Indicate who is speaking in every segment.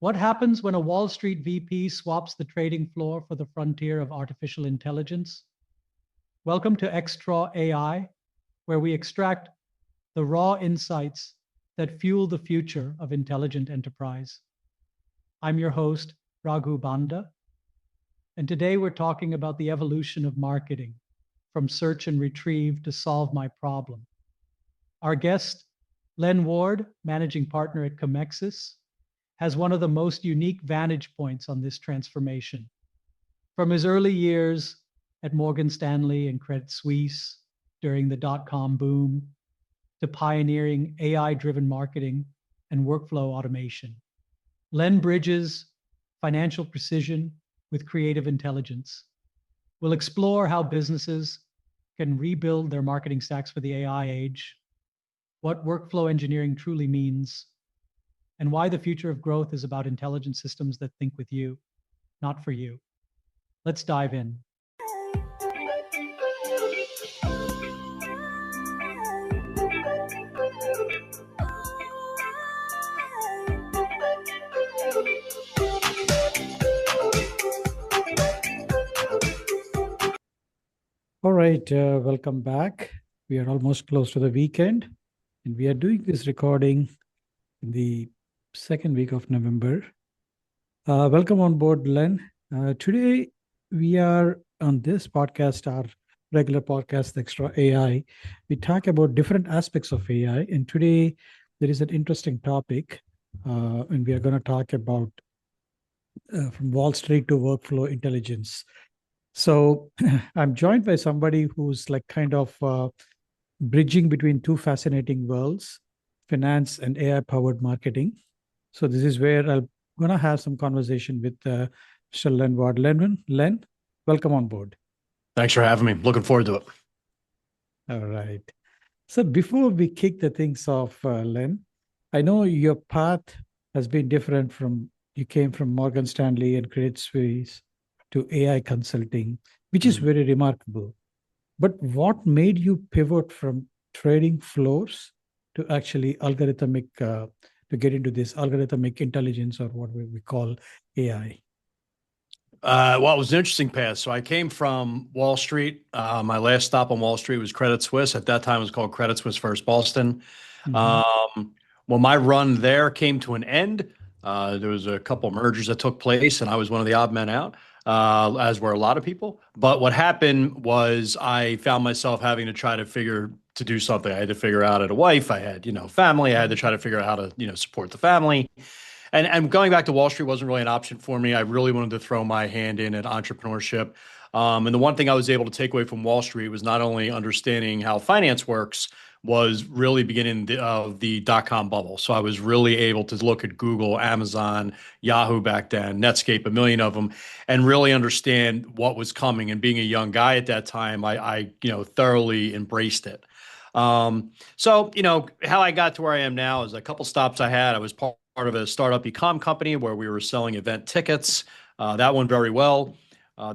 Speaker 1: What happens when a Wall Street VP swaps the trading floor for the frontier of artificial intelligence? Welcome to XTraw AI, where we extract the raw insights that fuel the future of intelligent enterprise. I'm your host, Raghu Banda, and today we're talking about the evolution of marketing, from search and retrieve to solve my problem. Our guest, Len Ward, managing partner at Commexis, has one of the most unique vantage points on this transformation. From his early years at Morgan Stanley and Credit Suisse during the dot-com boom, to pioneering AI-driven marketing and workflow automation, Len bridges financial precision with creative intelligence. We'll explore how businesses can rebuild their marketing stacks for the AI age, what workflow engineering truly means, and why the future of growth is about intelligent systems that think with you, not for you. Let's dive in.
Speaker 2: All right, welcome back. We are almost close to the weekend, and we are doing this recording in the second week of November. Welcome on board, Len. Today, we are on this podcast, our regular podcast, XTraw AI. We talk about different aspects of AI, and today there is an interesting topic, and we are going to talk about from Wall Street to workflow intelligence. So I'm joined by somebody who's like kind of bridging between two fascinating worlds, finance and AI-powered marketing. So this is where I'm going to have some conversation with Mr. Len Ward. Len, welcome on board.
Speaker 3: Thanks for having me. Looking forward to it.
Speaker 2: All right. So before we kick the things off, Len, I know your path has been different you came from Morgan Stanley and Credit Suisse to AI consulting, which is very remarkable. But what made you pivot from trading floors to actually algorithmic, to get into this algorithmic intelligence, or what we call AI?
Speaker 3: Well, it was an interesting path. So I came from Wall Street. My last stop on Wall Street was Credit Suisse. At that time, it was called Credit Suisse First Boston. When my run there came to an end, there was a couple of mergers that took place, and I was one of the odd men out, as were a lot of people. But what happened was I found myself having to try to do something. I had to figure out I had a wife, I had, family. I had to try to figure out how to, support the family. And going back to Wall Street wasn't really an option for me. I really wanted to throw my hand in at entrepreneurship. And the one thing I was able to take away from Wall Street was not only understanding how finance works, was really beginning of the dot-com bubble. So I was really able to look at Google, Amazon, Yahoo back then, Netscape, a million of them, and really understand what was coming. And being a young guy at that time, I thoroughly embraced it. So how I got to where I am now is a couple stops I had. I was part of a startup e-com company where we were selling event tickets. That went very well.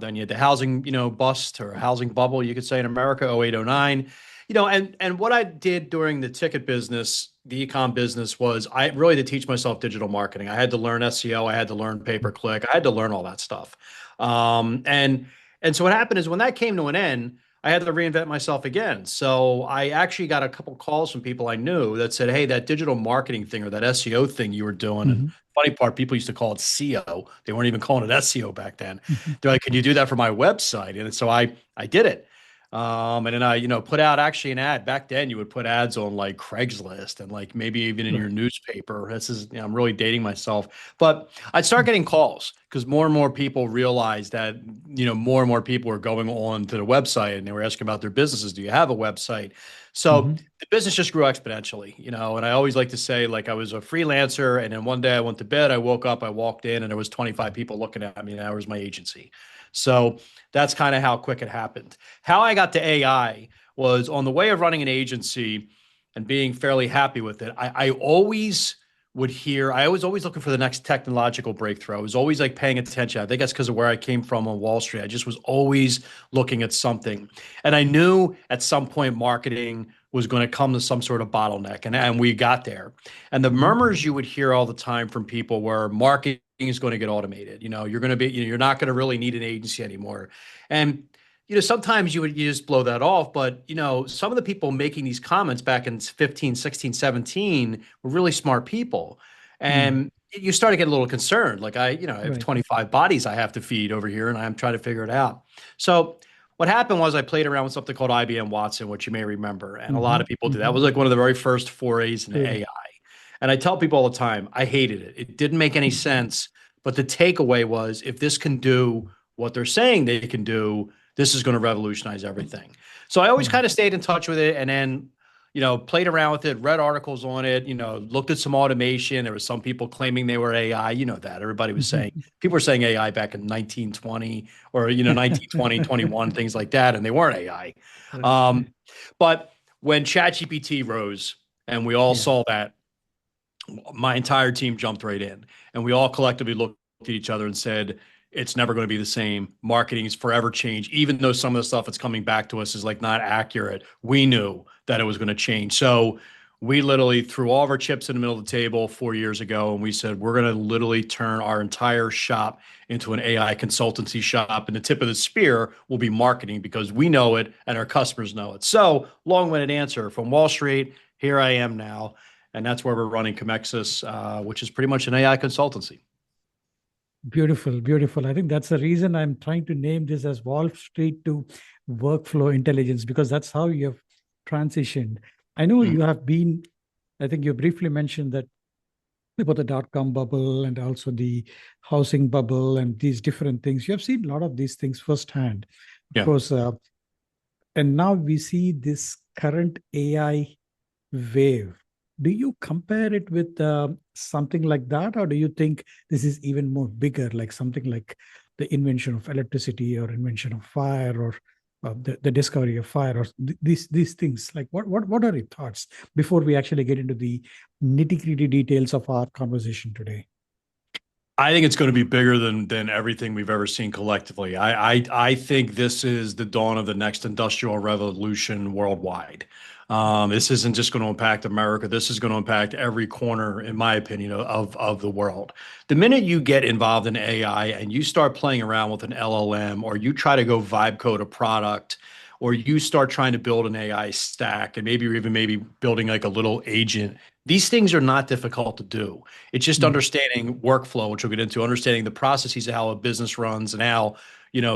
Speaker 3: Then you had the housing, bust or housing bubble, you could say, in America, 08, 09. And what I did during the ticket business, the e-com business, was I really had to teach myself digital marketing. I had to learn SEO. I had to learn pay-per-click. I had to learn all that stuff. And so what happened is when that came to an end, I had to reinvent myself again. So I actually got a couple calls from people I knew that said, hey, that digital marketing thing or that SEO thing you were doing, and funny part, people used to call it SEO. They weren't even calling it SEO back then. They're like, can you do that for my website? And so I did it. And then I, put out actually an ad. Back then you would put ads on like Craigslist and like maybe even in your newspaper. I'm really dating myself, but I'd start getting calls because more and more people realized that, more and more people were going on to the website and they were asking about their businesses. Do you have a website? So the business just grew exponentially, and I always like to say, like, I was a freelancer, and then one day I went to bed, I woke up, I walked in, and there was 25 people looking at me, and that was my agency. So that's kind of how quick it happened. How I got to AI was on the way of running an agency and being fairly happy with it. I always I was always looking for the next technological breakthrough. I was always like paying attention. I think that's because of where I came from on Wall Street. I just was always looking at something. And I knew at some point marketing was going to come to some sort of bottleneck, and we got there. And the murmurs you would hear all the time from people were marketing is going to get automated. You're going to be, you're not going to really need an agency anymore. And sometimes you just blow that off, but some of the people making these comments back in 15, 16, 17 were really smart people. And you start to get a little concerned. Like I have 25 bodies I have to feed over here, and I'm trying to figure it out. So what happened was I played around with something called IBM Watson, which you may remember, and a lot of people did. That was like one of the very first forays into AI. And I tell people all the time, I hated it. It didn't make any sense. But the takeaway was, if this can do what they're saying they can do, this is going to revolutionize everything. So I always kind of stayed in touch with it, and then, played around with it, read articles on it, looked at some automation. There were some people claiming they were AI, that everybody was saying, people were saying AI back in 1920 or, 1920, 21, things like that. And they weren't AI. But when ChatGPT rose and we all saw that, my entire team jumped right in, and we all collectively looked at each other and said, it's never going to be the same. Marketing is forever change. Even though some of the stuff that's coming back to us is like not accurate, we knew that it was going to change. So we literally threw all of our chips in the middle of the table 4 years ago, and we said, we're going to literally turn our entire shop into an AI consultancy shop. And the tip of the spear will be marketing, because we know it and our customers know it. So long-winded answer from Wall Street, here I am now. And that's where we're running Commexis, which is pretty much an AI consultancy.
Speaker 2: Beautiful, beautiful. I think that's the reason I'm trying to name this as Wall Street to workflow intelligence, because that's how you have transitioned. I know you have been, I think you briefly mentioned that about the dot-com bubble and also the housing bubble and these different things. You have seen a lot of these things firsthand, of course. And now we see this current AI wave. Do you compare it with something like that, or do you think this is even more bigger, like something like the invention of electricity or invention of fire, or the discovery of fire, or these things? Like what are your thoughts before we actually get into the nitty-gritty details of our conversation today?
Speaker 3: I think it's going to be bigger than everything we've ever seen collectively. I think this is the dawn of the next industrial revolution worldwide. This isn't just going to impact America. This is going to impact every corner, in my opinion, of the world. The minute you get involved in AI and you start playing around with an LLM, or you try to go vibe code a product, or you start trying to build an AI stack, and maybe you're even building like a little agent, these things are not difficult to do. It's just understanding workflow, which we'll get into, understanding the processes of how a business runs, and how,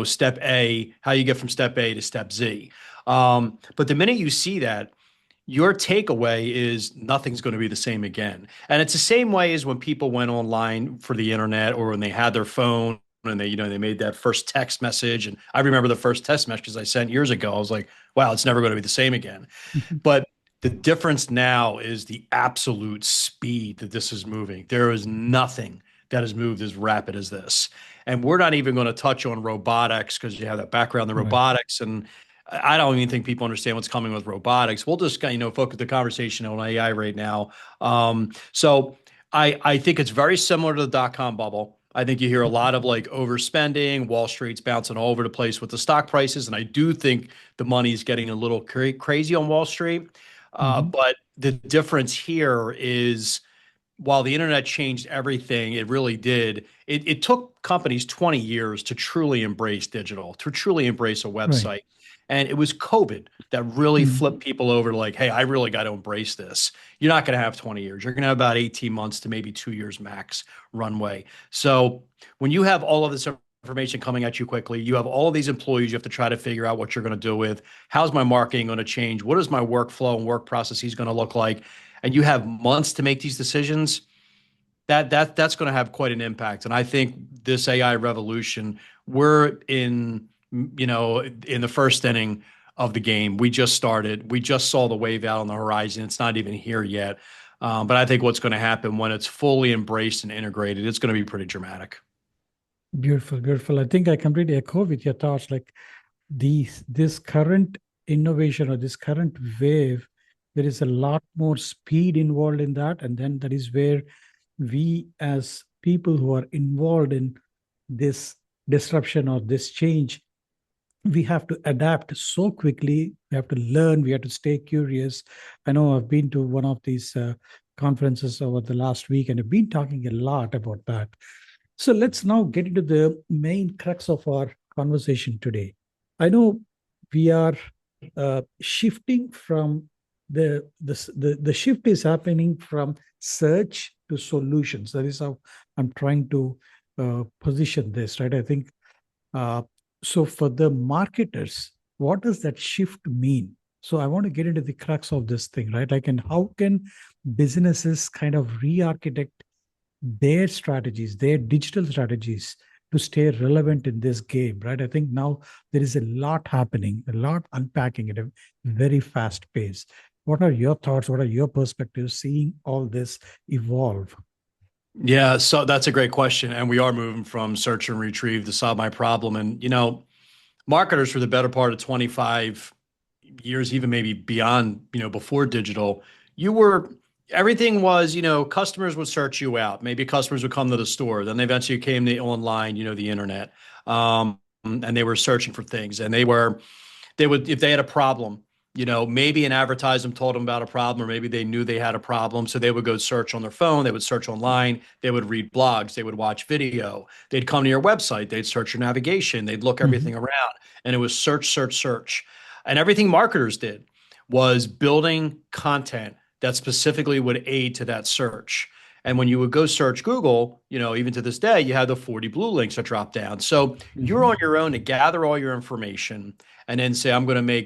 Speaker 3: step A, how you get from step A to step Z. But the minute you see that, your takeaway is nothing's going to be the same again. And it's the same way as when people went online for the internet, or when they had their phone and they made that first text message. And I remember the first text messages I sent years ago. I was like, wow, it's never going to be the same again. But the difference now is the absolute speed that this is moving. There is nothing that has moved as rapid as this. And we're not even going to touch on robotics, because you have that background in robotics. And I don't even think people understand what's coming with robotics. We'll just focus the conversation on AI right now. So I think it's very similar to the dot-com bubble. I think you hear a lot of like overspending. Wall Street's bouncing all over the place with the stock prices. And I do think the money's getting a little crazy on Wall Street. But the difference here is, while the internet changed everything, it really did. It took companies 20 years to truly embrace digital, to truly embrace a website. And it was COVID that really flipped people over to like, hey, I really got to embrace this. You're not going to have 20 years. You're going to have about 18 months to maybe 2 years max runway. So when you have all of this information coming at you quickly, you have all of these employees you have to try to figure out what you're going to do with. How's my marketing going to change? What is my workflow and work processes going to look like? And you have months to make these decisions. That's going to have quite an impact. And I think this AI revolution, we're in the first inning of the game. We just started. We just saw the wave out on the horizon. It's not even here yet. But I think what's going to happen when it's fully embraced and integrated, it's going to be pretty dramatic.
Speaker 2: Beautiful, beautiful. I think I completely echo with your thoughts. Like this current innovation, or this current wave, there is a lot more speed involved in that. And then that is where we, as people who are involved in this disruption or this change, we have to adapt so quickly. We have to learn. We have to stay curious. I know I've been to one of these conferences over the last week, and I've been talking a lot about that. So let's now get into the main crux of our conversation today. I know we are shifting from the shift is happening from search to solutions. That is how I'm trying to position this, right? I think so. For the marketers, what does that shift mean? So I want to get into the crux of this thing, right? Like, and how can businesses kind of re-architect their strategies, their digital strategies to stay relevant in this game, right? I think now there is a lot happening, a lot unpacking at a very fast pace. What are your thoughts? What are your perspectives seeing all this evolve?
Speaker 3: Yeah, so that's a great question. And we are moving from search and retrieve to solve my problem. And, marketers for the better part of 25 years, even maybe beyond, before digital, you were, everything was, customers would search you out. Maybe customers would come to the store. Then they eventually came to online, the internet. And they were searching for things. And they would, if they had a problem, maybe an advertisement told them about a problem, or maybe they knew they had a problem. So they would go search on their phone, they would search online, they would read blogs, they would watch video, they'd come to your website, they'd search your navigation, they'd look everything around. And it was search, search, search. And everything marketers did was building content that specifically would aid to that search. And when you would go search Google, even to this day, you have the 40 blue links that drop down. So you're on your own to gather all your information and then say,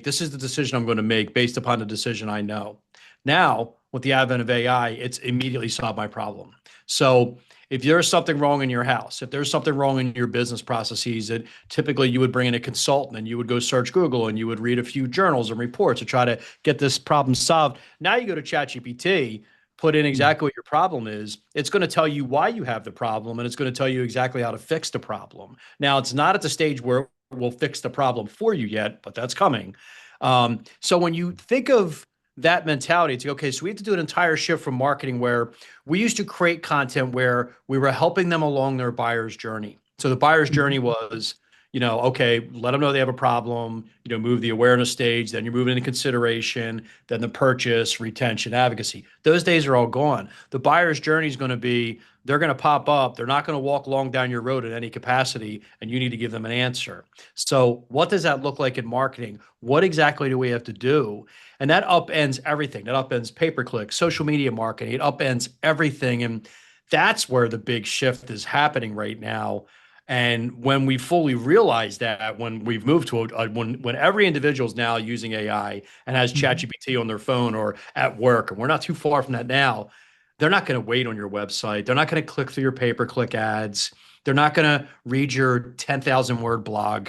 Speaker 3: this is the decision I'm going to make based upon the decision I know. Now, with the advent of AI, it's immediately solved my problem. So if there's something wrong in your house, if there's something wrong in your business processes, that typically you would bring in a consultant and you would go search Google and you would read a few journals and reports to try to get this problem solved. Now you go to ChatGPT, put in exactly what your problem is. It's going to tell you why you have the problem, and it's going to tell you exactly how to fix the problem. Now, it's not at the stage where we'll fix the problem for you yet, but that's coming. So when you think of that mentality, it's okay, so we have to do an entire shift from marketing where we used to create content where we were helping them along their buyer's journey. So the buyer's journey was, okay, let them know they have a problem, move the awareness stage, then you're moving into consideration, then the purchase, retention, advocacy. Those days are all gone. The buyer's journey is going to be, they're going to pop up. They're not going to walk along down your road in any capacity, and you need to give them an answer. So what does that look like in marketing? What exactly do we have to do? And that upends everything. That upends pay-per-click, social media marketing. It upends everything. And that's where the big shift is happening right now. And when we fully realize that, when we've moved to when every individual is now using AI and has ChatGPT on their phone or at work, and we're not too far from that now, they're not going to wait on your website. They're not going to click through your pay-per-click ads. They're not going to read your 10,000 word blog.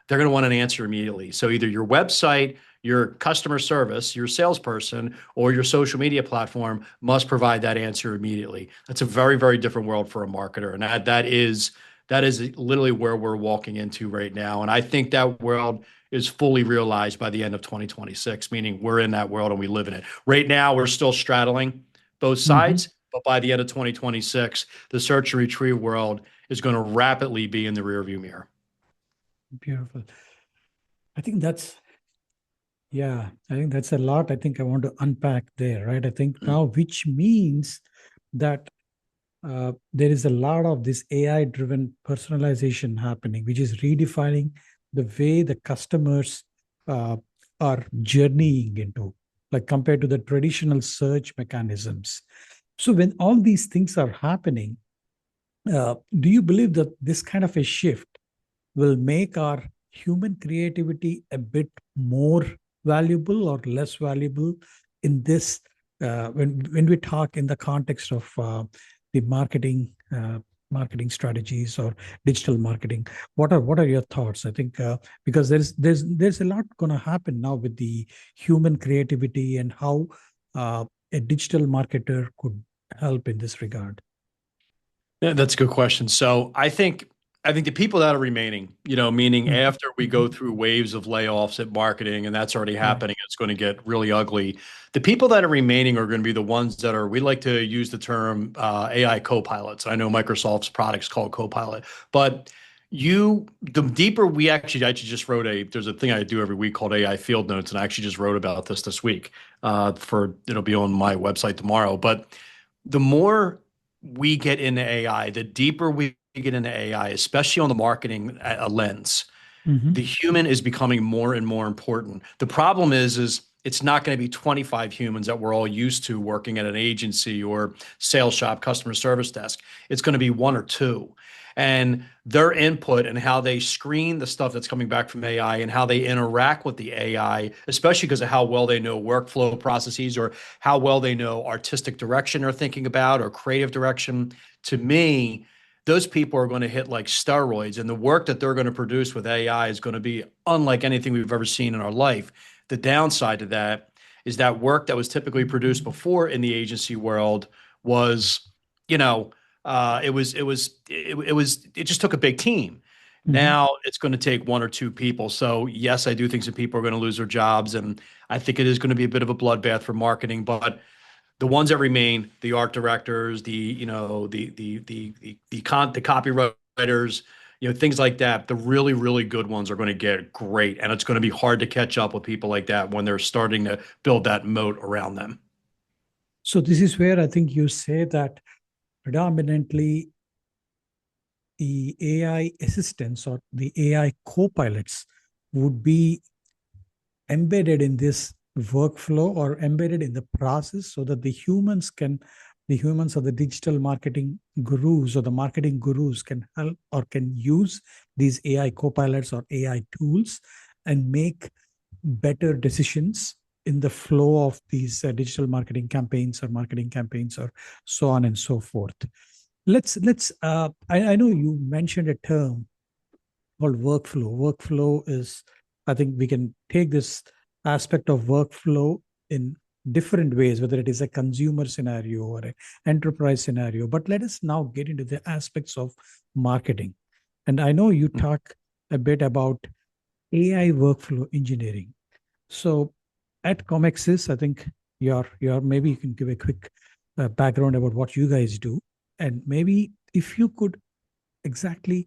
Speaker 3: They're going to want an answer immediately. So either your website, your customer service, your salesperson, or your social media platform must provide that answer immediately. That's a very, very different world for a marketer. And that is literally where we're walking into right now. And I think that world is fully realized by the end of 2026, meaning we're in that world and we live in it. Right now, we're still straddling both sides, but by the end of 2026, the search and retrieve world is going to rapidly be in the rearview mirror.
Speaker 2: Beautiful. I think that's a lot. I think I want to unpack there, right? I think now, which means that there is a lot of this AI-driven personalization happening, which is redefining the way the customers are journeying into, like compared to the traditional search mechanisms. So when all these things are happening, do you believe that this kind of a shift will make our human creativity a bit more valuable or less valuable in this, when we talk in the context of the marketing strategies or digital marketing? What are your thoughts? I think because there's a lot going to happen now with the human creativity and how a digital marketer could help in this regard.
Speaker 3: Yeah, that's a good question. So I think the people that are remaining, meaning after we go through waves of layoffs at marketing, and that's already happening, it's going to get really ugly. The people that are remaining are going to be the ones that are, we like to use the term AI co-pilots. I know Microsoft's product's called Copilot, but The deeper we I actually just wrote there's a thing I do every week called AI Field Notes, and I actually just wrote about this week. It'll be on my website tomorrow. But the more we get into AI, the deeper we get into AI, especially on the marketing lens, the human is becoming more and more important. The problem is it's not going to be 25 humans that we're all used to working at an agency or sales shop, customer service desk. It's going to be one or two. And their input and how they screen the stuff that's coming back from AI and how they interact with the AI, especially because of how well they know workflow processes or how well they know artistic direction they're thinking about or creative direction. To me, those people are going to hit like steroids, and the work that they're going to produce with AI is going to be unlike anything we've ever seen in our life. The downside to that is that work that was typically produced before in the agency world was, you know, it just took a big team. Now it's going to take one or two people. So yes, I do think some people are going to lose their jobs, and I think it is going to be a bit of a bloodbath for marketing. But the ones that remain, the art directors, the copywriters, things like that, the really, really good ones are going to get great. And it's going to be hard to catch up with people like that when they're starting to build that moat around them.
Speaker 2: So this is where I think you say that predominantly the AI assistants or the AI co-pilots would be embedded in this workflow or embedded in the process so that the humans or the digital marketing gurus or the marketing gurus can help or can use these AI co-pilots or AI tools and make better decisions in the flow of these digital marketing campaigns or so on and so forth. I know you mentioned a term called workflow. Workflow is, I think we can take this aspect of workflow in different ways, whether it is a consumer scenario or an enterprise scenario. But let us now get into the aspects of marketing. And I know you talk a bit about AI workflow engineering. So at Commexis, I think maybe you can give a quick background about what you guys do. And maybe if you could exactly,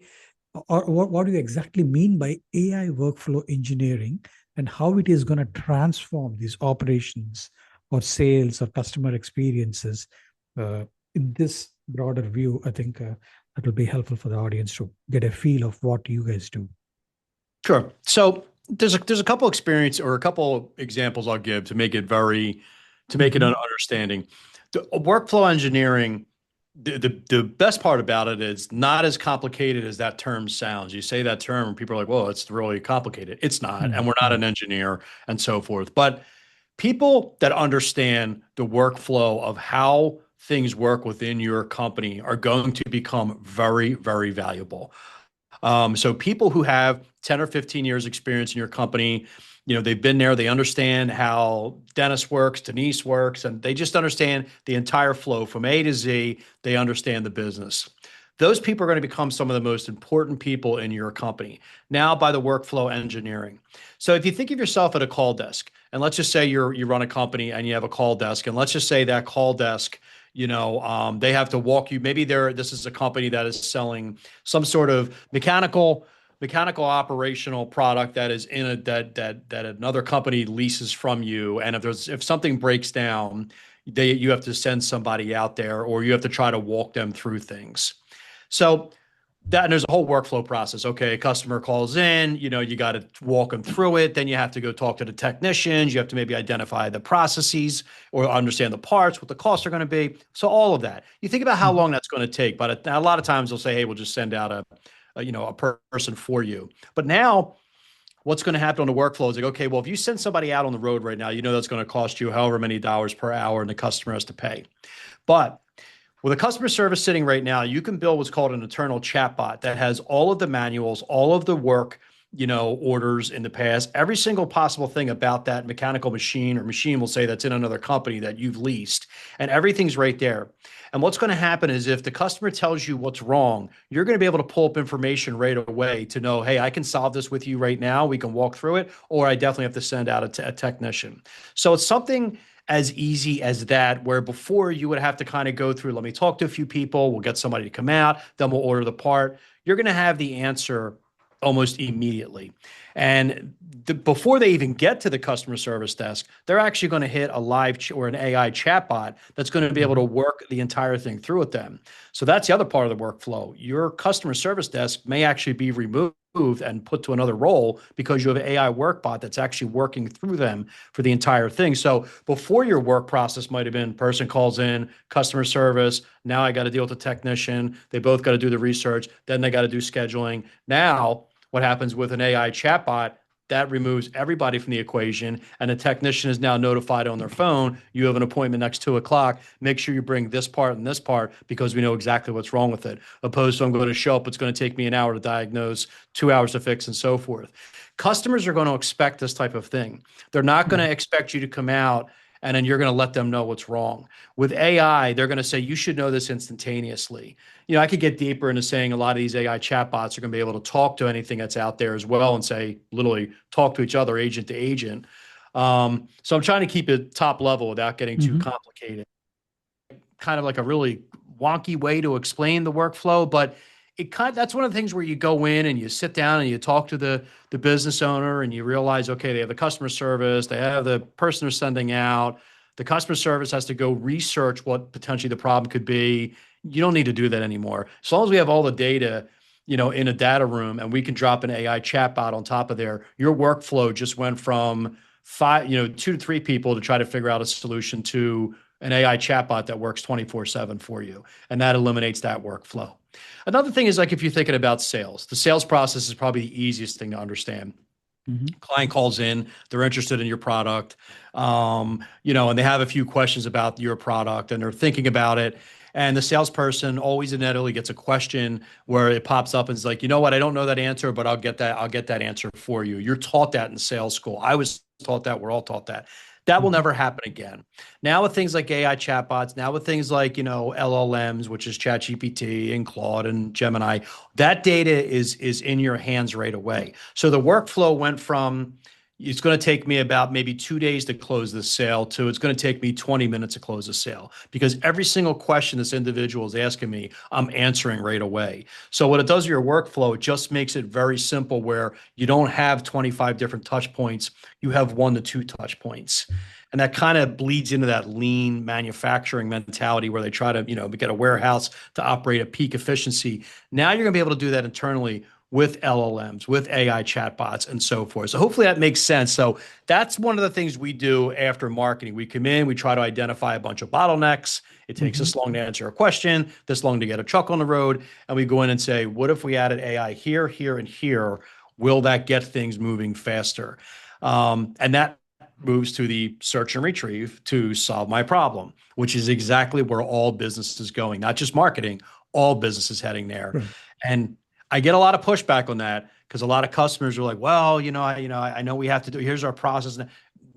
Speaker 2: or what do you exactly mean by AI workflow engineering and how it is going to transform these operations or sales or customer experiences in this broader view. I think that will be helpful for the audience to get a feel of what you guys do.
Speaker 3: Sure. So there's a couple experience or a couple examples I'll give to make it an understanding. The workflow engineering, the best part about it is not as complicated as that term sounds. You say that term and people are like, well, it's really complicated. It's not, and we're not an engineer and so forth. But people that understand the workflow of how things work within your company are going to become very, very valuable. So people who have 10 or 15 years experience in your company, they've been there, they understand how Dennis works, Denise works, and they just understand the entire flow from A to Z. They understand the business. Those people are going to become some of the most important people in your company now by the workflow engineering. So if you think of yourself at a call desk, and let's just say you run a company and you have a call desk, and let's just say that call desk, they have to walk you. Maybe this is a company that is selling some sort of mechanical operational product that is that another company leases from you. And if something breaks down, you have to send somebody out there, or you have to try to walk them through things. So and there's a whole workflow process. Okay, a customer calls in, you got to walk them through it. Then you have to go talk to the technicians. You have to maybe identify the processes or understand the parts, what the costs are going to be. So all of that. You think about how long that's going to take. But a lot of times they'll say, hey, we'll just send out a person for you. But now what's going to happen on the workflow is like, okay, well, if you send somebody out on the road right now, that's going to cost you however many dollars per hour, and the customer has to pay. But with a customer service sitting right now, you can build what's called an internal chatbot that has all of the manuals, all of the work, orders in the past, every single possible thing about that mechanical machine or machine will say that's in another company that you've leased, and everything's right there. And what's going to happen is if the customer tells you what's wrong, you're going to be able to pull up information right away to know, hey, I can solve this with you right now. We can walk through it, or I definitely have to send out a technician. So it's something as easy as that, where before you would have to kind of go through, let me talk to a few people, we'll get somebody to come out, then we'll order the part. You're going to have the answer almost immediately. And before they even get to the customer service desk, they're actually going to hit a live or an AI chatbot that's going to be able to work the entire thing through with them. So that's the other part of the workflow. Your customer service desk may actually be removed and put to another role because you have an AI workbot that's actually working through them for the entire thing. So before, your work process might have been person calls in, customer service. Now I got to deal with the technician. They both got to do the research. Then they got to do scheduling. Now what happens with an AI chatbot? That removes everybody from the equation, and the technician is now notified on their phone, you have an appointment next 2 o'clock. Make sure you bring this part and this part because we know exactly what's wrong with it. Opposed to I'm going to show up, it's going to take me an hour to diagnose, 2 hours to fix, and so forth. Customers are going to expect this type of thing. They're not going to expect you to come out and then you're going to let them know what's wrong. With AI, they're going to say, you should know this instantaneously. I could get deeper into saying a lot of these AI chatbots are going to be able to talk to anything that's out there as well and say, literally talk to each other, agent to agent. So I'm trying to keep it top level without getting too complicated. Kind of like a really wonky way to explain the workflow, but that's one of the things where you go in and you sit down and you talk to the business owner and you realize, okay, they have the customer service, they have the person they're sending out. The customer service has to go research what potentially the problem could be. You don't need to do that anymore. As long as we have all the data, in a data room and we can drop an AI chatbot on top of there, your workflow just went from 2 to 3 people to try to figure out a solution to an AI chatbot that works 24/7 for you. And that eliminates that workflow. Another thing is, like, if you're thinking about sales, the sales process is probably the easiest thing to understand. Client calls in, they're interested in your product, and they have a few questions about your product and they're thinking about it. And the salesperson always inevitably gets a question where it pops up and is like, you know what, I don't know that answer, but I'll get that answer for you. You're taught that in sales school. I was taught that. We're all taught that. That will never happen again. Now with things like AI chatbots, now with things like, LLMs, which is ChatGPT and Claude and Gemini, that data is in your hands right away. So the workflow went from, it's going to take me about maybe 2 days to close this sale to it's going to take me 20 minutes to close a sale, because every single question this individual is asking me, I'm answering right away. So what it does to your workflow, it just makes it very simple where you don't have 25 different touch points. You have 1 to 2 touch points. And that kind of bleeds into that lean manufacturing mentality where they try to, get a warehouse to operate at peak efficiency. Now you're going to be able to do that internally with LLMs, with AI chatbots, and so forth. So hopefully that makes sense. So that's one of the things we do after marketing. We come in, we try to identify a bunch of bottlenecks. It takes us long to answer a question, this long to get a truck on the road. And we go in and say, what if we added AI here, here, and here? Will that get things moving faster? And that moves to the search and retrieve to solve my problem, which is exactly where all business is going, not just marketing, all business is heading there.
Speaker 2: Right.
Speaker 3: And I get a lot of pushback on that because a lot of customers are like, well, I know we have to do, here's our process.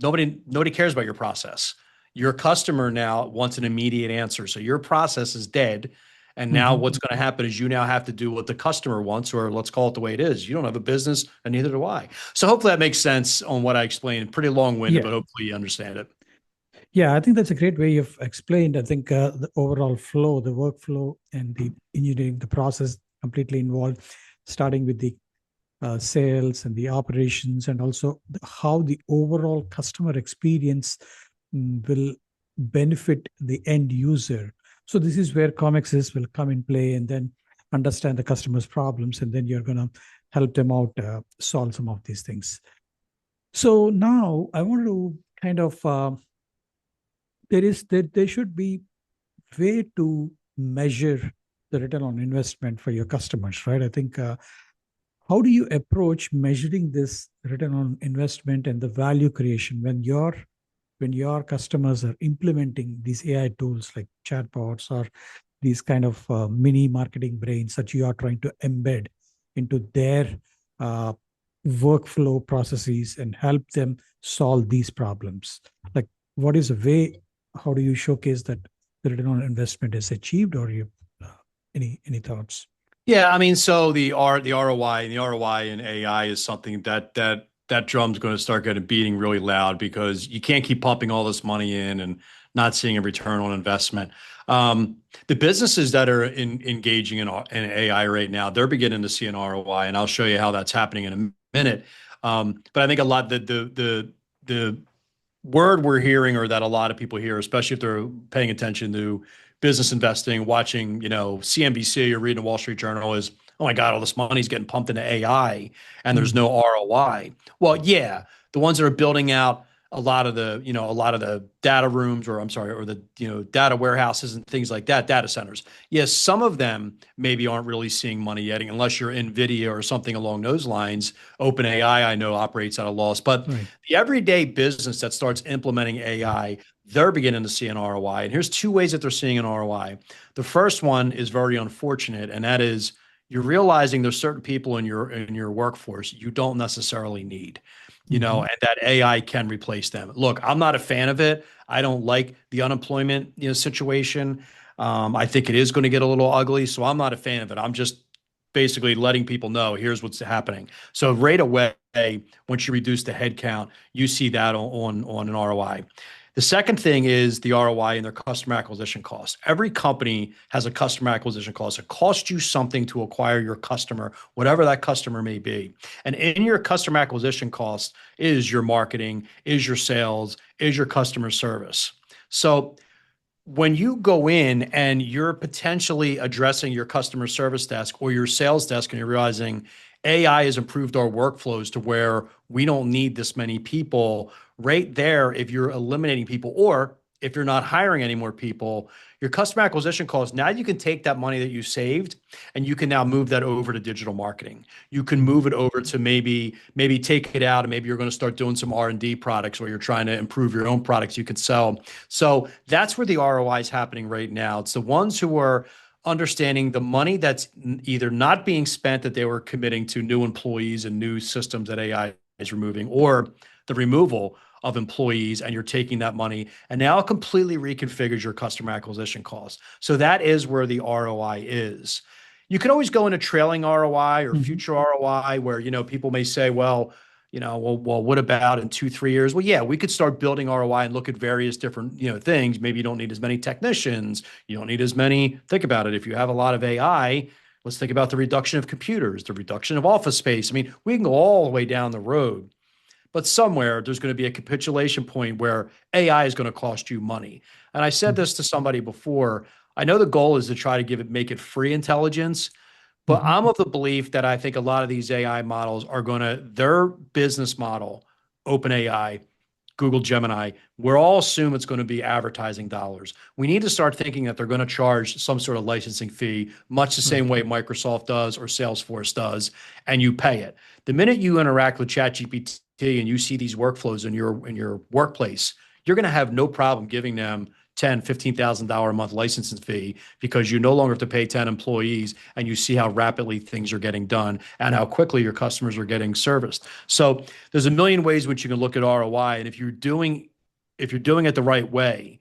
Speaker 3: Nobody cares about your process. Your customer now wants an immediate answer. So your process is dead. And now what's going to happen is you now have to do what the customer wants, or let's call it the way it is. You don't have a business and neither do I. So hopefully that makes sense on what I explained. Pretty long-winded, but hopefully you understand it.
Speaker 2: Yeah, I think that's a great way you've explained. I think the overall flow, the workflow and the engineering, the process completely involved, starting with the sales and the operations, and also how the overall customer experience will benefit the end user. So this is where Commexis will come in play and then understand the customer's problems, and then you're going to help them out solve some of these things. So now I want to kind of there should be way to measure the return on investment for your customers, right? I think how do you approach measuring this return on investment and the value creation when your customers are implementing these AI tools like chatbots or these kind of mini marketing brains that you are trying to embed into their workflow processes and help them solve these problems? Like, what is a way? How do you showcase that the return on investment is achieved, or you any thoughts?
Speaker 3: Yeah, I mean, so the ROI and the ROI in AI is something that that drum's going to start getting beating really loud because you can't keep pumping all this money in and not seeing a return on investment. The businesses that are engaging in AI right now, they're beginning to see an ROI, and I'll show you how that's happening in a minute. But I think a lot the word we're hearing, or that a lot of people hear, especially if they're paying attention to business investing, watching, CNBC or reading the Wall Street Journal, is, oh my God, all this money's getting pumped into AI and there's no ROI. Well, yeah, the ones that are building out a lot of the data rooms, or I'm sorry, or the, data warehouses and things like that, data centers. Yes, some of them maybe aren't really seeing money yet, unless you're NVIDIA or something along those lines. OpenAI, I know, operates at a loss, but the everyday business that starts implementing AI, they're beginning to see an ROI. And here's two ways that they're seeing an ROI. The first one is very unfortunate, and that is you're realizing there's certain people in your workforce you don't necessarily need, and that AI can replace them. Look, I'm not a fan of it. I don't like the unemployment, situation. I think it is going to get a little ugly, so I'm not a fan of it. I'm just basically letting people know here's what's happening. So right away, once you reduce the headcount, you see that on an ROI. The second thing is the ROI and their customer acquisition costs. Every company has a customer acquisition cost. It costs you something to acquire your customer, whatever that customer may be. And in your customer acquisition cost is your marketing, is your sales, is your customer service. So when you go in and you're potentially addressing your customer service desk or your sales desk, and you're realizing AI has improved our workflows to where we don't need this many people, right there, if you're eliminating people, or if you're not hiring any more people, your customer acquisition costs, now you can take that money that you saved and you can now move that over to digital marketing. You can move it over to maybe take it out, and maybe you're going to start doing some R&D products, where you're trying to improve your own products you could sell. So that's where the ROI is happening right now. It's the ones who are understanding the money that's either not being spent, that they were committing to new employees and new systems that AI is removing, or the removal of employees, and you're taking that money and now it completely reconfigures your customer acquisition costs. So that is where the ROI is. You can always go into trailing ROI or future ROI, where, people may say, well, what about in 2-3 years? Well, yeah, we could start building ROI and look at various different, things. Maybe you don't need as many technicians. You don't need as many. Think about it. If you have a lot of AI, let's think about the reduction of computers, the reduction of office space. I mean, we can go all the way down the road, but somewhere there's going to be a capitulation point where AI is going to cost you money. And I said this to somebody before. I know the goal is to try to make it free intelligence. But I'm of the belief that I think a lot of these AI models are their business model, OpenAI, Google Gemini, we're all assume it's going to be advertising dollars. We need to start thinking that they're going to charge some sort of licensing fee, much the same way Microsoft does or Salesforce does, and you pay it. The minute you interact with ChatGPT and you see these workflows in your workplace, you're going to have no problem giving them $10,000-$15,000 a month licensing fee, because you no longer have to pay 10 employees, and you see how rapidly things are getting done and how quickly your customers are getting serviced. So there's a million ways in which you can look at ROI. And if you're doing it the right way,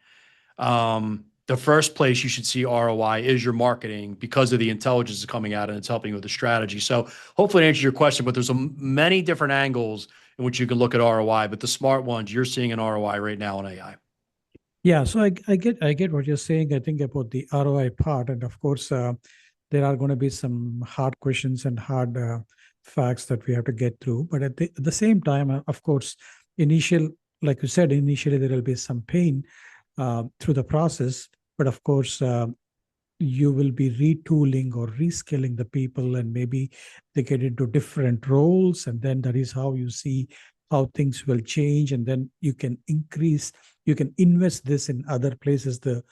Speaker 3: the first place you should see ROI is your marketing, because of the intelligence that's coming out and it's helping you with the strategy. So hopefully it answers your question, but there's many different angles in which you can look at ROI, but the smart ones, you're seeing an ROI right now in AI.
Speaker 2: Yeah, so I get what you're saying. I think about the ROI part, and of course, there are going to be some hard questions and hard facts that we have to get through. But at the same time, of course, like you said, initially there will be some pain through the process. But of course, you will be retooling or reskilling the people, and maybe they get into different roles, and then that is how you see how things will change, and then you can invest this in other places. The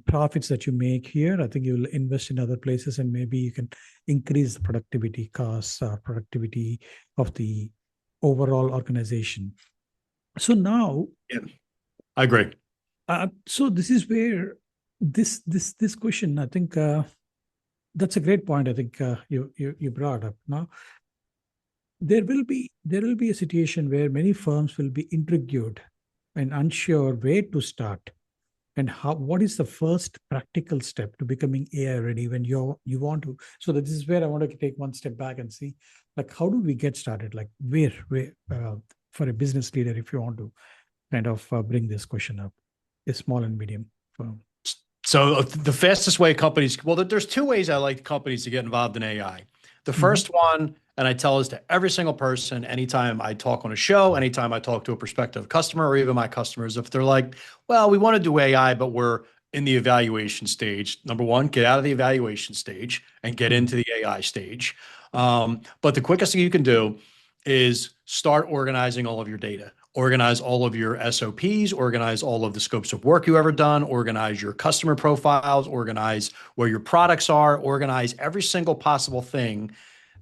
Speaker 2: profits that you make here, I think you will invest in other places, and maybe you can increase the productivity costs or productivity of the overall organization. So now,
Speaker 3: yeah, I agree.
Speaker 2: So this is where this question, I think that's a great point. I think you brought up. Now there will be a situation where many firms will be intrigued and unsure where to start. and what is the first practical step to becoming AI ready when you want to? So this is where I want to take one step back and see, like, how do we get started? Like, where for a business leader, if you want to kind of bring this question up, a small and medium firm.
Speaker 3: So the fastest way companies, well, there's two ways I like companies to get involved in AI. The first one, and I tell this to every single person, anytime I talk on a show, anytime I talk to a prospective customer or even my customers, if they're like, well, we want to do AI, but we're in the evaluation stage. Number one, get out of the evaluation stage and get into the AI stage. But the quickest thing you can do is start organizing all of your data. Organize all of your SOPs, organize all of the scopes of work you've ever done, organize your customer profiles, organize where your products are, organize every single possible thing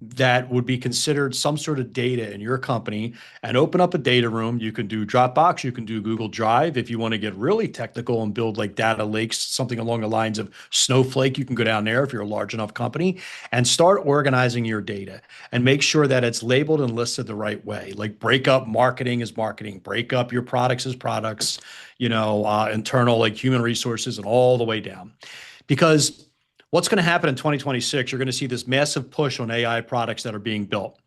Speaker 3: that would be considered some sort of data in your company, and open up a data room. You can do Dropbox, you can do Google Drive. If you want to get really technical and build like data lakes, something along the lines of Snowflake, you can go down there if you're a large enough company and start organizing your data and make sure that it's labeled and listed the right way. Like break up marketing as marketing, break up your products as products, internal like human resources and all the way down. Because what's going to happen in 2026, you're going to see this massive push on AI products that are being built.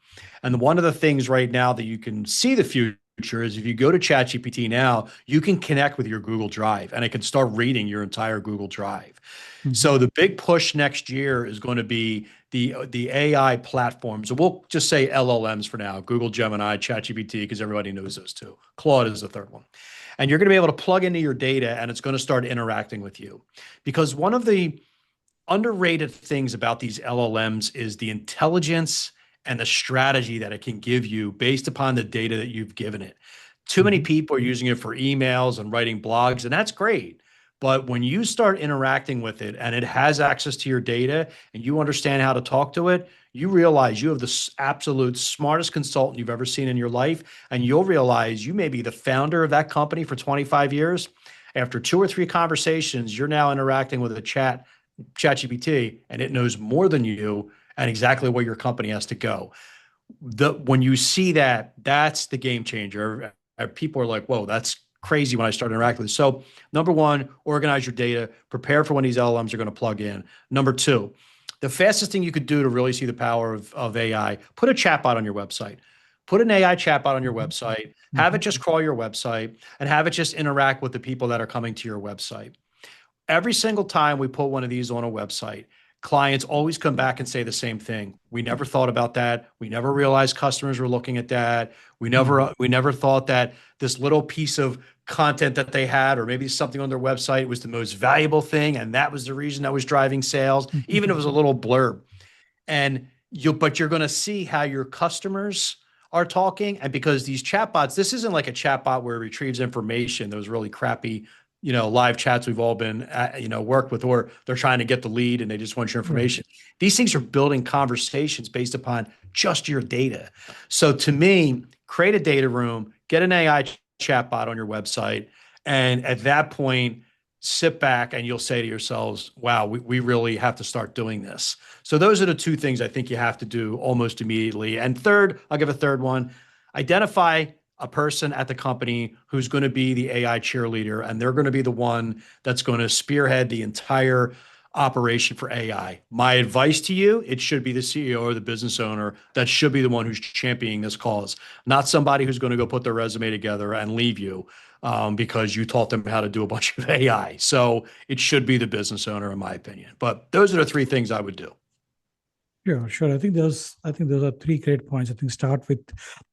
Speaker 3: And one of the things right now that you can see the future is if you go to ChatGPT now, you can connect with your Google Drive and it can start reading your entire Google Drive. So the big push next year is going to be the AI platforms. So we'll just say LLMs for now, Google Gemini, ChatGPT, because everybody knows those two. Claude is the third one. And you're going to be able to plug into your data and it's going to start interacting with you. Because one of the underrated things about these LLMs is the intelligence and the strategy that it can give you based upon the data that you've given it. Too many people are using it for emails and writing blogs, and that's great. But when you start interacting with it and it has access to your data and you understand how to talk to it, you realize you have the absolute smartest consultant you've ever seen in your life. And you'll realize you may be the founder of that company for 25 years. After 2 or 3 conversations, you're now interacting with a ChatGPT, and it knows more than you and exactly where your company has to go. When you see that, that's the game changer. People are like, whoa, that's crazy when I start interacting with it. So number one, organize your data, prepare for when these LLMs are going to plug in. Number two, the fastest thing you could do to really see the power of AI, put a chatbot on your website. Put an AI chatbot on your website, have it just crawl your website, and have it just interact with the people that are coming to your website. Every single time we put one of these on a website, clients always come back and say the same thing. We never thought about that. We never realized customers were looking at that. We never thought that this little piece of content that they had, or maybe something on their website, was the most valuable thing, and that was the reason that was driving sales, even if it was a little blurb. But you're going to see how your customers are talking. And because these chatbots, this isn't like a chatbot where it retrieves information, those really crappy, live chats we've all been, worked with, or they're trying to get the lead and they just want your information. These things are building conversations based upon just your data. So to me, create a data room, get an AI chatbot on your website. And at that point, sit back and you'll say to yourselves, wow, we really have to start doing this. So those are the two things I think you have to do almost immediately. And third, I'll give a third one, identify a person at the company who's going to be the AI cheerleader, and they're going to be the one that's going to spearhead the entire operation for AI. My advice to you, it should be the CEO or the business owner that should be the one who's championing this cause, not somebody who's going to go put their resume together and leave you because you taught them how to do a bunch of AI. So it should be the business owner, in my opinion. But those are the 3 things I would do.
Speaker 2: Sure. I think those are 3 great points. I think start with,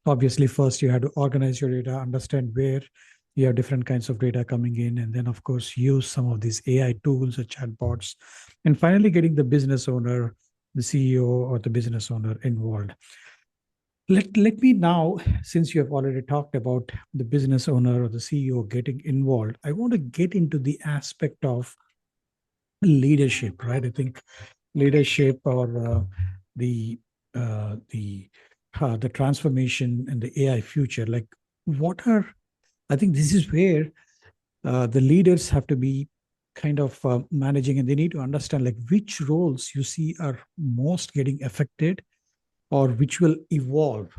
Speaker 2: obviously, first you have to organize your data, understand where you have different kinds of data coming in, and then of course use some of these AI tools or chatbots, and finally getting the business owner, the CEO or the business owner involved. Let me now, since you have already talked about the business owner or the CEO getting involved, I want to get into the aspect of leadership, right? I think leadership or the transformation and the AI future. Like, I think this is where the leaders have to be kind of managing, and they need to understand like which roles you see are most getting affected, or which will evolve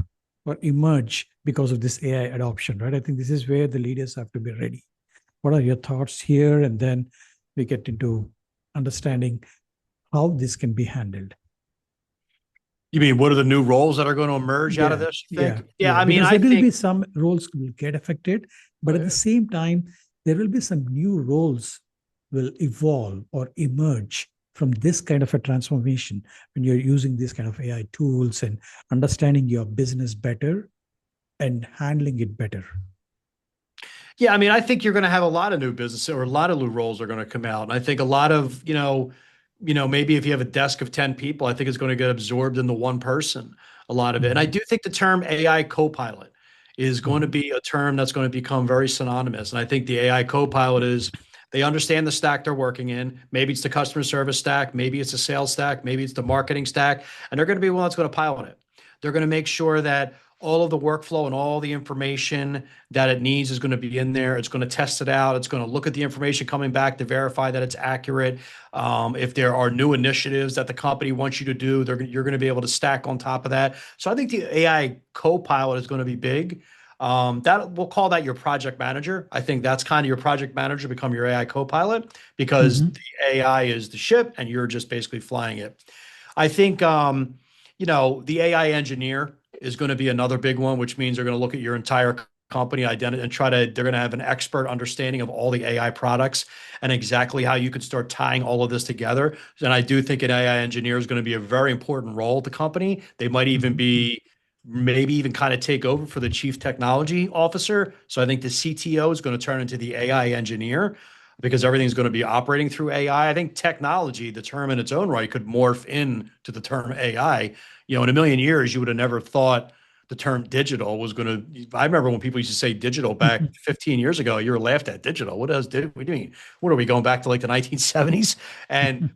Speaker 2: or emerge because of this AI adoption, right? I think this is where the leaders have to be ready. What are your thoughts here? And then we get into understanding how this can be handled.
Speaker 3: You mean what are the new roles that are going to emerge out of
Speaker 2: Yeah,
Speaker 3: this, you
Speaker 2: yeah,
Speaker 3: think? Yeah, I mean,
Speaker 2: because
Speaker 3: I
Speaker 2: there will
Speaker 3: think
Speaker 2: be some roles will get affected, but at the same time, there will be some new roles will evolve or emerge from this kind of a transformation when you're using these kind of AI tools and understanding your business better and handling it better.
Speaker 3: Yeah, I mean, I think you're going to have a lot of new business or a lot of new roles are going to come out. And I think a lot of, maybe if you have a desk of 10 people, I think it's going to get absorbed into one person, a lot of it. And I do think the term AI co-pilot is going to be a term that's going to become very synonymous. And I think the AI co-pilot is they understand the stack they're working in. Maybe it's the customer service stack, maybe it's the sales stack, maybe it's the marketing stack, and they're going to be one that's going to pilot it. They're going to make sure that all of the workflow and all the information that it needs is going to be in there. It's going to test it out. It's going to look at the information coming back to verify that it's accurate. If there are new initiatives that the company wants you to do, you're going to be able to stack on top of that. So I think the AI co-pilot is going to be big. That we'll call that your project manager. I think that's kind of your project manager become your AI co-pilot because the AI is the ship and you're just basically flying it. I think the AI engineer is going to be another big one, which means they're going to look at your entire company identity and they're going to have an expert understanding of all the AI products and exactly how you can start tying all of this together. And I do think an AI engineer is going to be a very important role at the company. They might even be maybe even kind of take over for the chief technology officer. So I think the CTO is going to turn into the AI engineer because everything's going to be operating through AI. I think technology, the term in its own right, could morph into the term AI. In a million years, you would have never thought the term digital was going to. I remember when people used to say digital back 15 years ago, you were laughed at. Digital. What else did we doing? What are we going back to like the 1970s?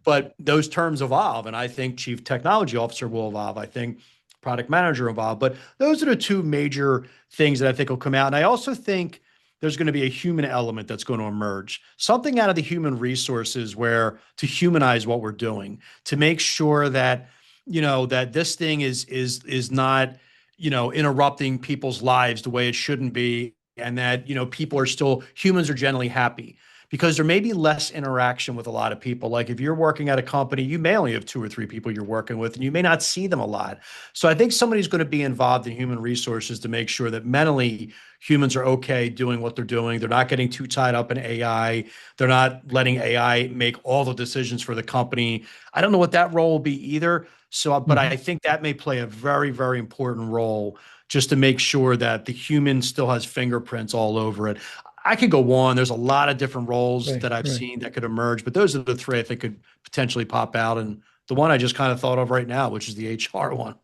Speaker 3: But those terms evolve, and I think chief technology officer will evolve. I think product manager evolve. But those are the two major things that I think will come out. And I also think there's going to be a human element that's going to emerge, something out of the human resources where to humanize what we're doing, to make sure that that this thing is not interrupting people's lives the way it shouldn't be, and that humans are generally happy because there may be less interaction with a lot of people. Like if you're working at a company, you may only have 2 or 3 people you're working with, and you may not see them a lot. So I think somebody's going to be involved in human resources to make sure that mentally humans are okay doing what they're doing. They're not getting too tied up in AI. They're not letting AI make all the decisions for the company. I don't know what that role will be either. So, but I think that may play a very, very important role just to make sure that the human still has fingerprints all over it. I could go on. There's a lot of different roles that I've seen that could emerge, but those are the 3 I think could potentially pop out. And the one I just kind of thought of right now, which is the HR one.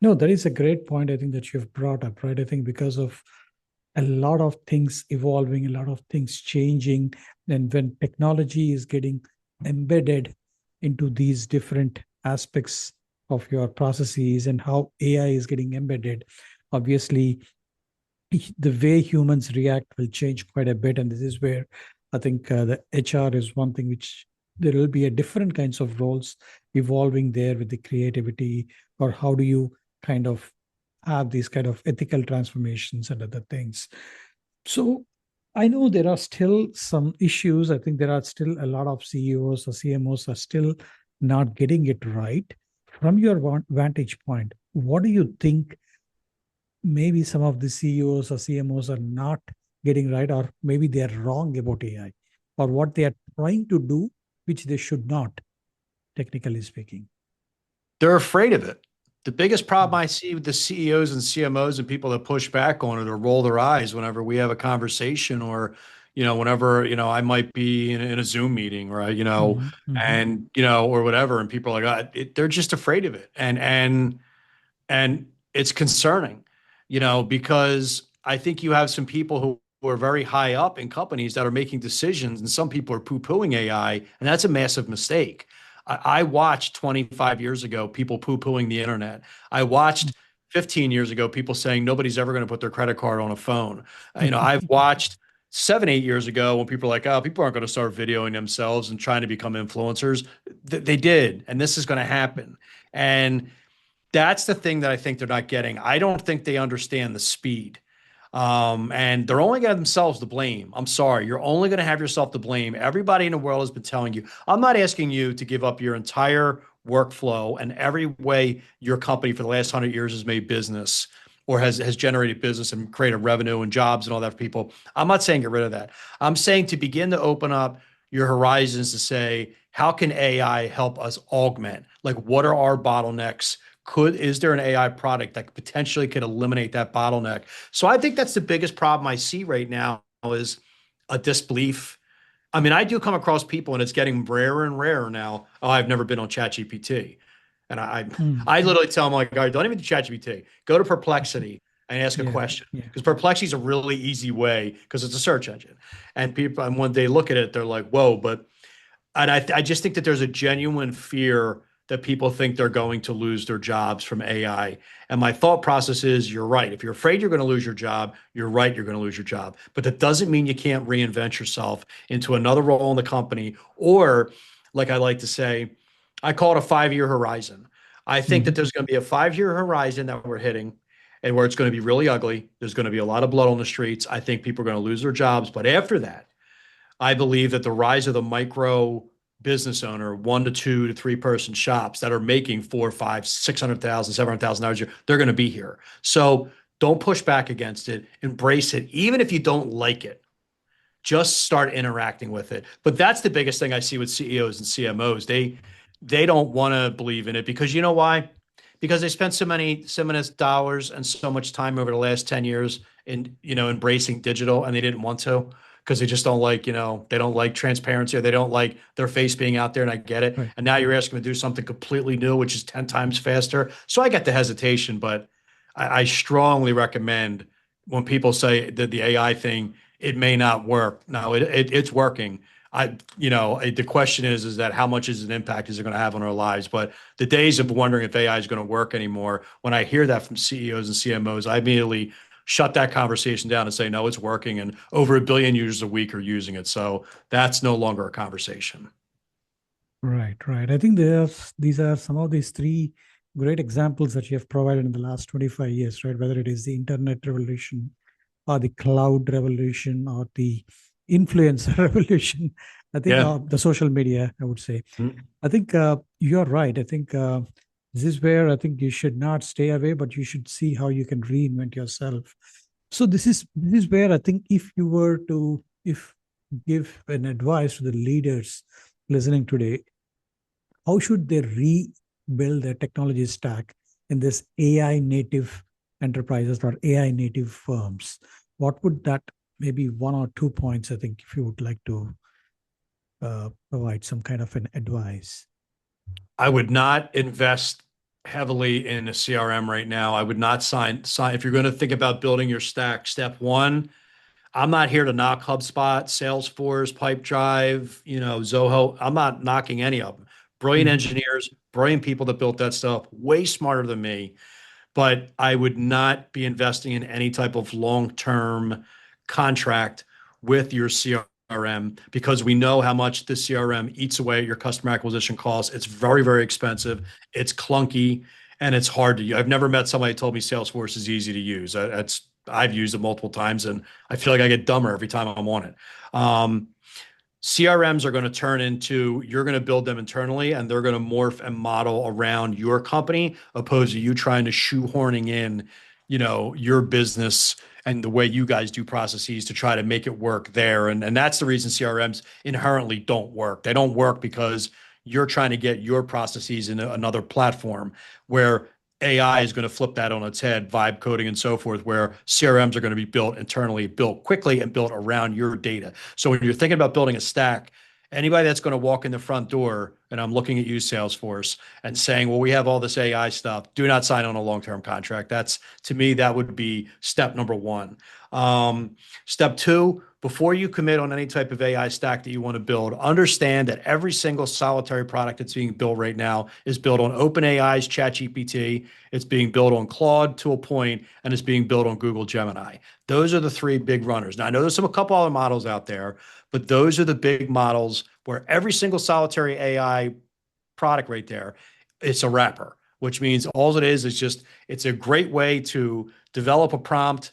Speaker 2: No, that is a great point, I think, that you've brought up, right? I think because of a lot of things evolving, a lot of things changing, and when technology is getting embedded into these different aspects of your processes and how AI is getting embedded, obviously the way humans react will change quite a bit. And this is where I think the HR is one thing which there will be a different kinds of roles evolving there with the creativity, or how do you kind of have these kind of ethical transformations and other things. So I know there are still some issues. I think there are still a lot of CEOs or CMOs are still not getting it right. From your vantage point, what do you think maybe some of the CEOs or CMOs are not getting right, or maybe they are wrong about AI, or what they are trying to do, which they should not, technically speaking?
Speaker 3: They're afraid of it. The biggest problem I see with the CEOs and CMOs and people that push back on it or roll their eyes whenever we have a conversation, or, whenever, I might be in a Zoom meeting, or, and, or whatever. And people are like, they're just afraid of it. And it's concerning, because I think you have some people who are very high up in companies that are making decisions, and some people are poo-pooing AI, and that's a massive mistake. I watched 25 years ago people poo-pooing the internet. I watched 15 years ago people saying nobody's ever going to put their credit card on a phone. I've watched 7, 8 years ago when people are like, oh, people aren't going to start videoing themselves and trying to become influencers. They did, and this is going to happen. And that's the thing that I think they're not getting. I don't think they understand the speed. And they're only going to have themselves to blame. I'm sorry. You're only going to have yourself to blame. Everybody in the world has been telling you. I'm not asking you to give up your entire workflow and every way your company for the last 100 years has made business or has generated business and created revenue and jobs and all that for people. I'm not saying get rid of that. I'm saying to begin to open up your horizons to say, how can AI help us augment? Like, what are our bottlenecks? Is there an AI product that potentially could eliminate that bottleneck? So I think that's the biggest problem I see right now is a disbelief. I mean, I do come across people, and it's getting rarer and rarer now. Oh, I've never been on ChatGPT, and I literally tell them like, all right, don't even do ChatGPT. Go to Perplexity and ask a
Speaker 2: Yeah,
Speaker 3: question
Speaker 2: yeah,
Speaker 3: because Perplexity is a really easy way because it's a search engine, and people, and when they look at it, they're like, whoa, but and I just think that there's a genuine fear that people think they're going to lose their jobs from AI. And my thought process is you're right. If you're afraid you're going to lose your job, you're right, you're going to lose your job. But that doesn't mean you can't reinvent yourself into another role in the company. Or, like I like to say, I call it a 5 year horizon. I think that there's going to be a 5 year horizon that we're hitting and where it's going to be really ugly. There's going to be a lot of blood on the streets. I think people are going to lose their jobs. But after that, I believe that the rise of the micro business owner, 1 to 2 to 3 person shops that are making 4, 5, 600,000, $700,000 a year, they're going to be here. So don't push back against it. Embrace it, even if you don't like it. Just start interacting with it. But that's the biggest thing I see with CEOs and CMOs. They don't want to believe in it because you know why? Because they spent so many dollars and so much time over the last 10 years in embracing digital, and they didn't want to because they just don't like, they don't like transparency or they don't like their face being out there, and I get it.
Speaker 2: right.
Speaker 3: And now you're asking them to do something completely new, which is 10 times faster. So I get the hesitation, but I strongly recommend when people say that the AI thing, it may not work. No, it's working. The question is that how much is an impact is it going to have on our lives? But the days of wondering if AI is going to work anymore, when I hear that from CEOs and CMOs, I immediately shut that conversation down and say, no, it's working. And over 1 billion users a week are using it. So that's no longer a conversation.
Speaker 2: Right, right. I think these are some of these three great examples that you have provided in the last 25 years, right? Whether it is the internet revolution or the cloud revolution or the influencer revolution. I think
Speaker 3: Yeah.
Speaker 2: the social media, I would say.
Speaker 3: Mm.
Speaker 2: I think you're right. I think this is where I think you should not stay away, but you should see how you can reinvent yourself. So this is where I think if you were to if give an advice to the leaders listening today, how should they rebuild their technology stack in this AI native enterprises or AI native firms? What would that maybe 1 or 2 points, I think, if you would like to provide some kind of an advice?
Speaker 3: I would not invest heavily in a CRM right now. I would not sign if you're going to think about building your stack. Step one, I'm not here to knock HubSpot, Salesforce, Pipedrive, Zoho. I'm not knocking any of them. Brilliant
Speaker 2: Mhm.
Speaker 3: engineers, brilliant people that built that stuff, way smarter than me. But I would not be investing in any type of long-term contract with your CRM because we know how much the CRM eats away at your customer acquisition costs. It's very, very expensive. It's clunky and it's hard to use. I've never met somebody who told me Salesforce is easy to use. I've used it multiple times and I feel like I get dumber every time I'm on it. CRMs are going to turn into, you're going to build them internally and they're going to morph and model around your company, opposed to you trying to shoehorning in, your business and the way you guys do processes to try to make it work there. And that's the reason CRMs inherently don't work. They don't work because you're trying to get your processes in another platform where AI is going to flip that on its head, vibe coding and so forth, where CRMs are going to be built internally, built quickly, and built around your data. So when you're thinking about building a stack, anybody that's going to walk in the front door, and I'm looking at you, Salesforce, and saying, well, we have all this AI stuff, do not sign on a long-term contract. That's, to me, that would be step number one. Step two, before you commit on any type of AI stack that you want to build, understand that every single solitary product that's being built right now is built on OpenAI's ChatGPT. It's being built on Claude to a point, and it's being built on Google Gemini. Those are the three big runners. Now, I know there's a couple other models out there, but those are the big models where every single solitary AI product right there, it's a wrapper, which means all it is just, it's a great way to develop a prompt,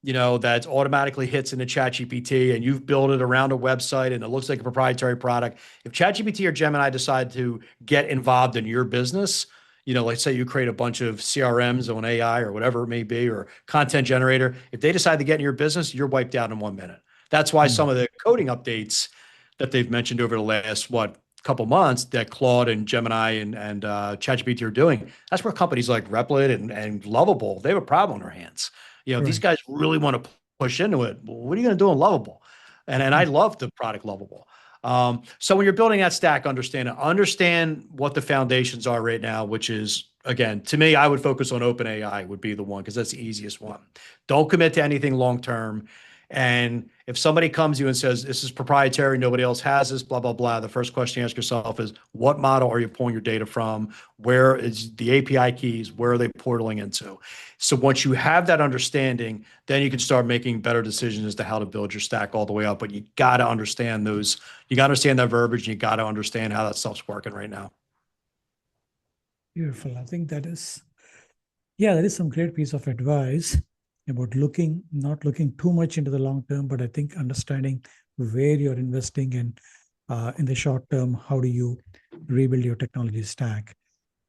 Speaker 3: that automatically hits into ChatGPT and you've built it around a website and it looks like a proprietary product. If ChatGPT or Gemini decide to get involved in your business, let's say you create a bunch of CRMs on AI or whatever it may be, or content generator, if they decide to get in your business, you're wiped out in 1 minute. That's why some of the coding updates that they've mentioned over the last, couple months that Claude and Gemini and ChatGPT are doing, that's where companies like Replit and Lovable, they have a problem on their hands. These guys really want to push into it. Well, what are you going to do in Lovable? And I love the product Lovable. So when you're building that stack, understand what the foundations are right now, which is, again, to me, I would focus on OpenAI would be the one because that's the easiest one. Don't commit to anything long-term. And if somebody comes to you and says, this is proprietary, nobody else has this, blah, blah, blah, the first question you ask yourself is, what model are you pulling your data from? Where is the API keys? Where are they portaling into? So once you have that understanding, then you can start making better decisions as to how to build your stack all the way up. But you got to understand those, you got to understand that verbiage, and you got to understand how that stuff's working right now.
Speaker 2: Beautiful. I think that is some great piece of advice about not looking too much into the long term, but I think understanding where you're investing and in the short term, how do you rebuild your technology stack?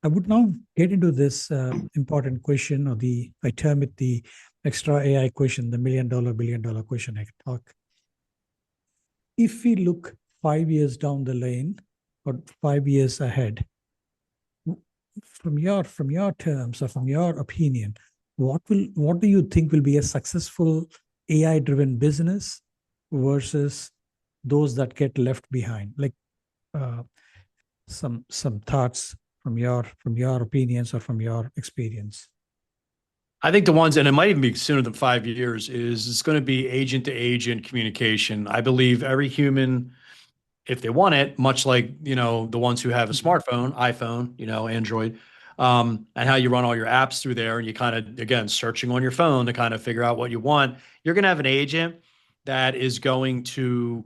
Speaker 2: I would now get into this important question, or I term it the XTraw AI question, the $1 million, billion question I talk. If we look 5 years down the lane or 5 years ahead, from your terms or from your opinion, what do you think will be a successful AI-driven business versus those that get left behind? Like some thoughts from your opinions or from your experience.
Speaker 3: I think the ones, and it might even be sooner than 5 years, is it's going to be agent to agent communication. I believe every human, if they want it, much like, the ones who have a smartphone, iPhone, Android, and how you run all your apps through there, and you kind of, again, searching on your phone to kind of figure out what you want, you're going to have an agent that is going to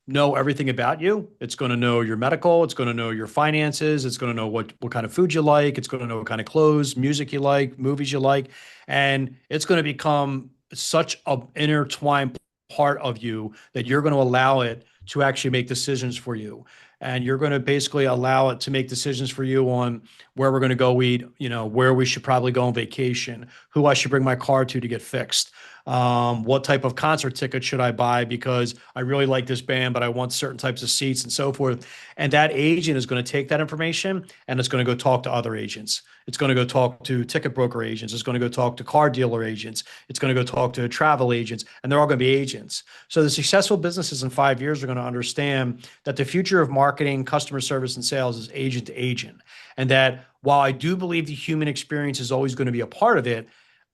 Speaker 3: know everything about you. It's going to know your medical. It's going to know your finances. It's going to know what kind of food you like. It's going to know what kind of clothes, music you like, movies you like. And it's going to become such an intertwined part of you that you're going to allow it to actually make decisions for you. And you're going to basically allow it to make decisions for you on where we're going to go eat, where we should probably go on vacation, who I should bring my car to get fixed. What type of concert ticket should I buy because I really like this band, but I want certain types of seats and so forth. And that agent is going to take that information and it's going to go talk to other agents. It's going to go talk to ticket broker agents. It's going to go talk to car dealer agents. It's going to go talk to travel agents, and they're all going to be agents. So the successful businesses in 5 years are going to understand that the future of marketing, customer service, and sales is agent to agent. And that while I do believe the human experience is always going to be a part of it,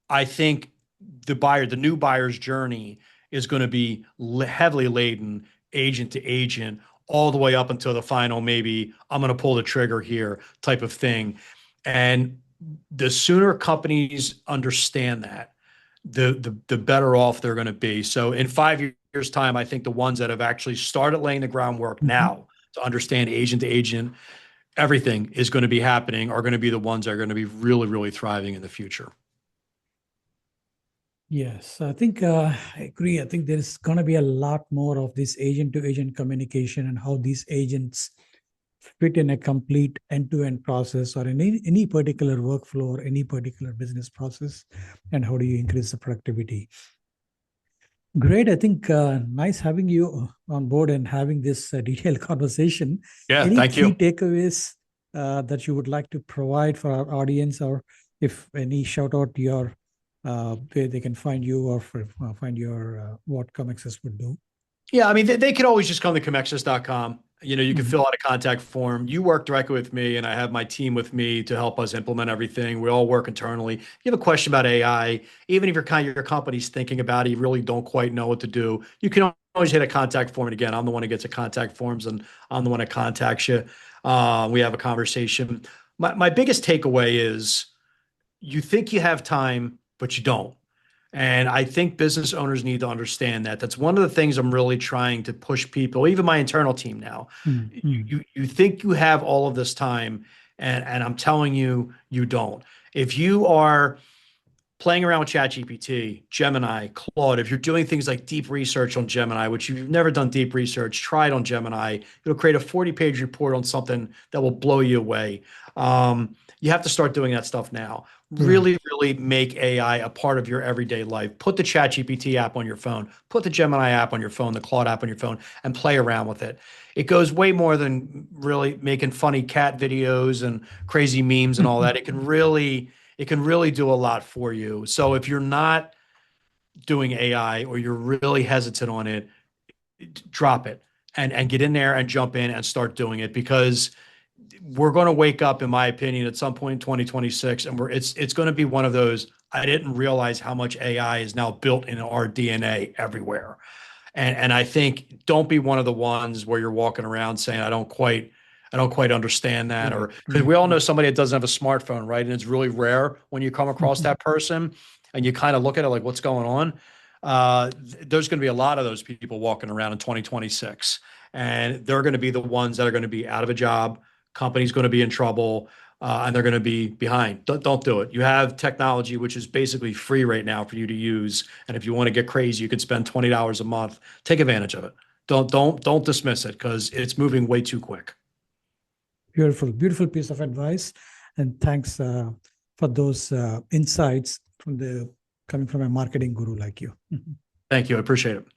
Speaker 3: I think the new buyer's journey is going to be heavily laden agent to agent all the way up until the final, maybe I'm going to pull the trigger here type of thing. And the sooner companies understand that, the better off they're going to be. So in 5 years' time, I think the ones that have actually started laying the groundwork now to understand agent to agent, everything is going to be happening, are going to be the ones that are going to be really, really thriving in the future.
Speaker 2: Yes, I think I agree. I think there's going to be a lot more of this agent-to-agent communication and how these agents fit in a complete end-to-end process or in any particular workflow or any particular business process, and how do you increase the productivity. Great. I think nice having you on board and having this detailed conversation.
Speaker 3: Yeah,
Speaker 2: any
Speaker 3: thank
Speaker 2: key
Speaker 3: you.
Speaker 2: takeaways that you would like to provide for our audience, or if any shout out to your where they can find you or find your what Commexis would do?
Speaker 3: Yeah, I mean, they could always just come to Commexis.com. You can fill out a contact form. You work directly with me, and I have my team with me to help us implement everything. We all work internally. If you have a question about AI, even if your company's thinking about it, you really don't quite know what to do, you can always hit a contact form. And again, I'm the one who gets the contact forms, and I'm the one that contacts you. We have a conversation. My biggest takeaway is you think you have time, but you don't. And I think business owners need to understand that. That's one of the things I'm really trying to push people, even my internal team now. You think you have all of this time, and I'm telling you, you don't. If you are playing around with ChatGPT, Gemini, Claude, if you're doing things like deep research on Gemini, which you've never done deep research, try it on Gemini. It'll create a 40-page report on something that will blow you away. You have to start doing that stuff now. Really, really make AI a part of your everyday life. Put the ChatGPT app on your phone, put the Gemini app on your phone, the Claude app on your phone, and play around with it. It goes way more than really making funny cat videos and crazy memes and all that. It can really do a lot for you. So if you're not doing AI or you're really hesitant on it, drop it and get in there and jump in and start doing it, because we're going to wake up, in my opinion, at some point in 2026, and it's going to be one of those, I didn't realize how much AI is now built in our DNA everywhere. And I think don't be one of the ones where you're walking around saying, I don't quite understand that. Or because we all know somebody that doesn't have a smartphone, right? And it's really rare when you come across that person and you kind of look at it like, what's going on? There's going to be a lot of those people walking around in 2026, and they're going to be the ones that are going to be out of a job. Company's going to be in trouble, and they're going to be behind. Don't do it. You have technology which is basically free right now for you to use, and if you want to get crazy, you could spend $20 a month. Take advantage of it. Don't dismiss it, because it's moving way too quick.
Speaker 2: Beautiful, beautiful piece of advice, and thanks for those insights coming from a marketing guru like you.
Speaker 3: Thank you. I appreciate it.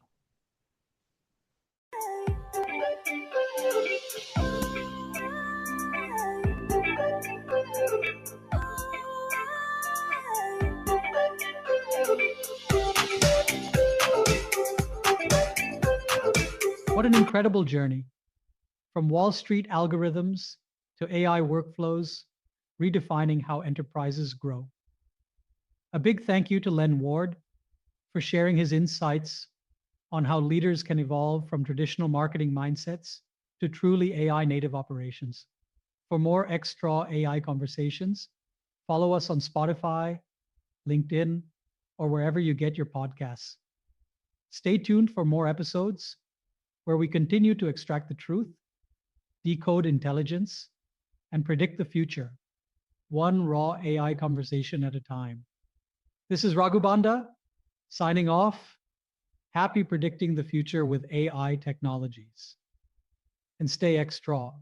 Speaker 1: What an incredible journey. From Wall Street algorithms to AI workflows, redefining how enterprises grow. A big thank you to Len Ward for sharing his insights on how leaders can evolve from traditional marketing mindsets to truly AI native operations. For more XTraw AI conversations, follow us on Spotify, LinkedIn, or wherever you get your podcasts. Stay tuned for more episodes where we continue to extract the truth, decode intelligence, and predict the future, one raw AI conversation at a time. This is Raghu Banda, signing off. Happy predicting the future with AI technologies. And stay XTraw.